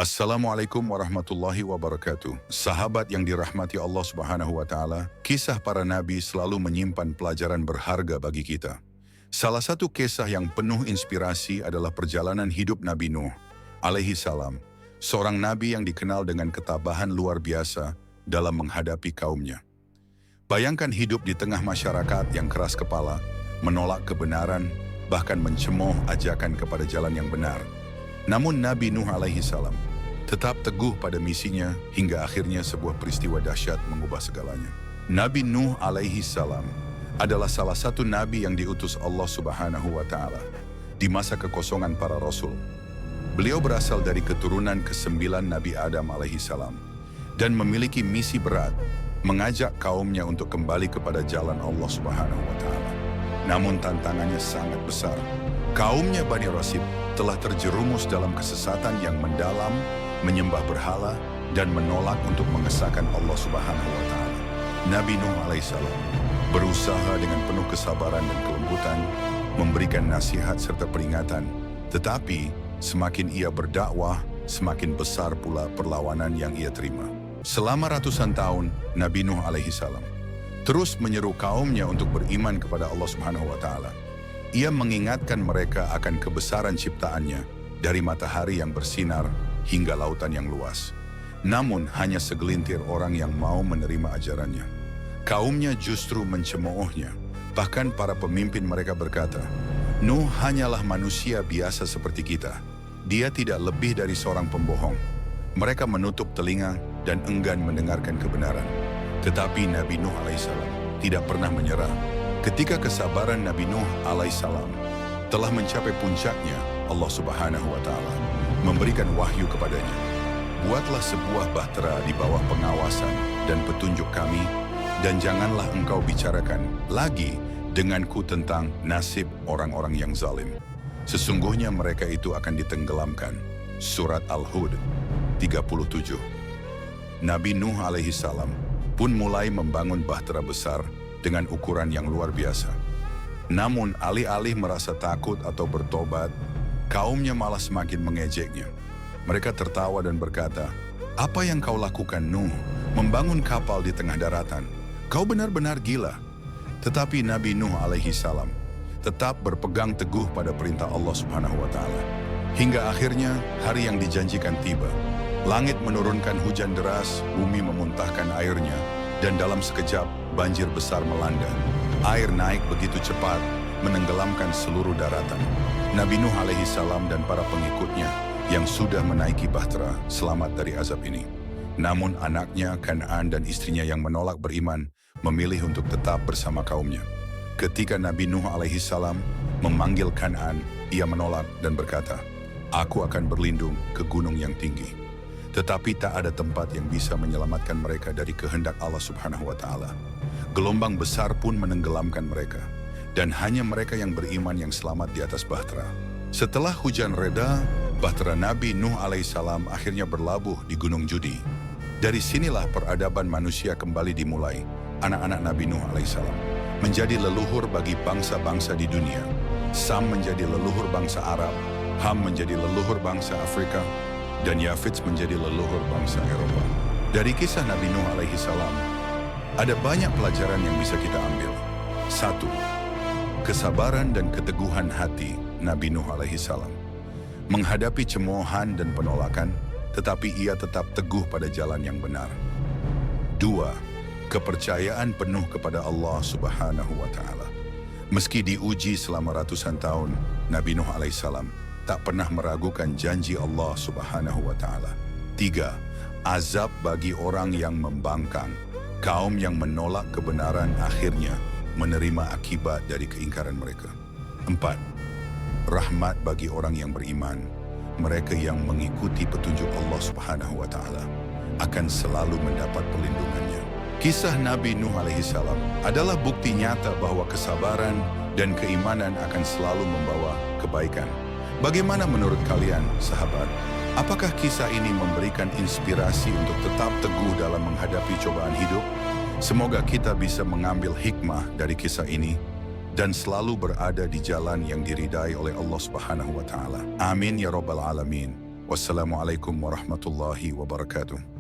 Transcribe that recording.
Assalamualaikum warahmatullahi wabarakatuh. Sahabat yang dirahmati Allah Subhanahu wa taala, kisah para nabi selalu menyimpan pelajaran berharga bagi kita. Salah satu kisah yang penuh inspirasi adalah perjalanan hidup Nabi Nuh alaihi salam, seorang nabi yang dikenal dengan ketabahan luar biasa dalam menghadapi kaumnya. Bayangkan hidup di tengah masyarakat yang keras kepala, menolak kebenaran, bahkan mencemooh ajakan kepada jalan yang benar. Namun Nabi Nuh alaihi salam tetap teguh pada misinya hingga akhirnya sebuah peristiwa dahsyat mengubah segalanya. Nabi Nuh alaihi salam adalah salah satu nabi yang diutus Allah Subhanahu wa taala di masa kekosongan para rasul. Beliau berasal dari keturunan ke-9 Nabi Adam alaihi salam dan memiliki misi berat mengajak kaumnya untuk kembali kepada jalan Allah Subhanahu wa taala. Namun tantangannya sangat besar. Kaumnya Bani Rasib telah terjerumus dalam kesesatan yang mendalam, menyembah berhala, dan menolak untuk mengesahkan Allah Subhanahu wa taala. Nabi Nuh alaihissalam berusaha dengan penuh kesabaran dan kelembutan, memberikan nasihat serta peringatan, tetapi semakin ia berdakwah, semakin besar pula perlawanan yang ia terima. Selama ratusan tahun, Nabi Nuh alaihissalam terus menyeru kaumnya untuk beriman kepada Allah Subhanahu wa taala. Ia mengingatkan mereka akan kebesaran ciptaannya dari matahari yang bersinar hingga lautan yang luas. Namun hanya segelintir orang yang mau menerima ajarannya. Kaumnya justru mencemoohnya. Bahkan para pemimpin mereka berkata, Nuh hanyalah manusia biasa seperti kita. Dia tidak lebih dari seorang pembohong. Mereka menutup telinga dan enggan mendengarkan kebenaran. Tetapi Nabi Nuh alaihissalam tidak pernah menyerah. Ketika kesabaran Nabi Nuh alaihissalam telah mencapai puncaknya, Allah Subhanahu wa taala memberikan wahyu kepadanya. Buatlah sebuah bahtera di bawah pengawasan dan petunjuk kami, dan janganlah engkau bicarakan lagi denganku tentang nasib orang-orang yang zalim. Sesungguhnya mereka itu akan ditenggelamkan. Surat Al-Hud 37. Nabi Nuh alaihissalam pun mulai membangun bahtera besar dengan ukuran yang luar biasa. Namun alih-alih merasa takut atau bertobat, kaumnya malah semakin mengejeknya. Mereka tertawa dan berkata, "Apa yang kau lakukan, Nuh? Membangun kapal di tengah daratan. Kau benar-benar gila." Tetapi Nabi Nuh alaihi salam tetap berpegang teguh pada perintah Allah Subhanahu wa taala. Hingga akhirnya hari yang dijanjikan tiba. Langit menurunkan hujan deras, bumi memuntahkan airnya, dan dalam sekejap banjir besar melanda. Air naik begitu cepat, menenggelamkan seluruh daratan. Nabi Nuh alaihi salam dan para pengikutnya yang sudah menaiki bahtera selamat dari azab ini. Namun anaknya Kan'an dan istrinya yang menolak beriman memilih untuk tetap bersama kaumnya. Ketika Nabi Nuh alaihi salam memanggil Kan'an, ia menolak dan berkata, "Aku akan berlindung ke gunung yang tinggi." Tetapi tak ada tempat yang bisa menyelamatkan mereka dari kehendak Allah Subhanahu wa taala. Gelombang besar pun menenggelamkan mereka, dan hanya mereka yang beriman yang selamat di atas bahtera. Setelah hujan reda, bahtera Nabi Nuh alaihissalam akhirnya berlabuh di Gunung Judi. Dari sinilah peradaban manusia kembali dimulai. Anak-anak Nabi Nuh alaihissalam menjadi leluhur bagi bangsa-bangsa di dunia. Sam menjadi leluhur bangsa Arab, Ham menjadi leluhur bangsa Afrika, dan Yafits menjadi leluhur bangsa Eropa. Dari kisah Nabi Nuh alaihi salam, ada banyak pelajaran yang bisa kita ambil. 1. Kesabaran dan keteguhan hati Nabi Nuh alaihi salam. Menghadapi cemoohan dan penolakan, tetapi ia tetap teguh pada jalan yang benar. 2. Kepercayaan penuh kepada Allah Subhanahu wa taala. Meski diuji selama ratusan tahun, Nabi Nuh alaihi salam tak pernah meragukan janji Allah Subhanahu wa taala. 3. Azab bagi orang yang membangkang. Kaum yang menolak kebenaran akhirnya menerima akibat dari keingkaran mereka. 4. Rahmat bagi orang yang beriman. Mereka yang mengikuti petunjuk Allah Subhanahu wa taala akan selalu mendapat perlindungannya. Kisah Nabi Nuh alaihi salam adalah bukti nyata bahwa kesabaran dan keimanan akan selalu membawa kebaikan. Bagaimana menurut kalian, sahabat? Apakah kisah ini memberikan inspirasi untuk tetap teguh dalam menghadapi cobaan hidup? Semoga kita bisa mengambil hikmah dari kisah ini dan selalu berada di jalan yang diridai oleh Allah Subhanahu wa taala. Amin ya rabbal alamin. Wassalamualaikum warahmatullahi wabarakatuh.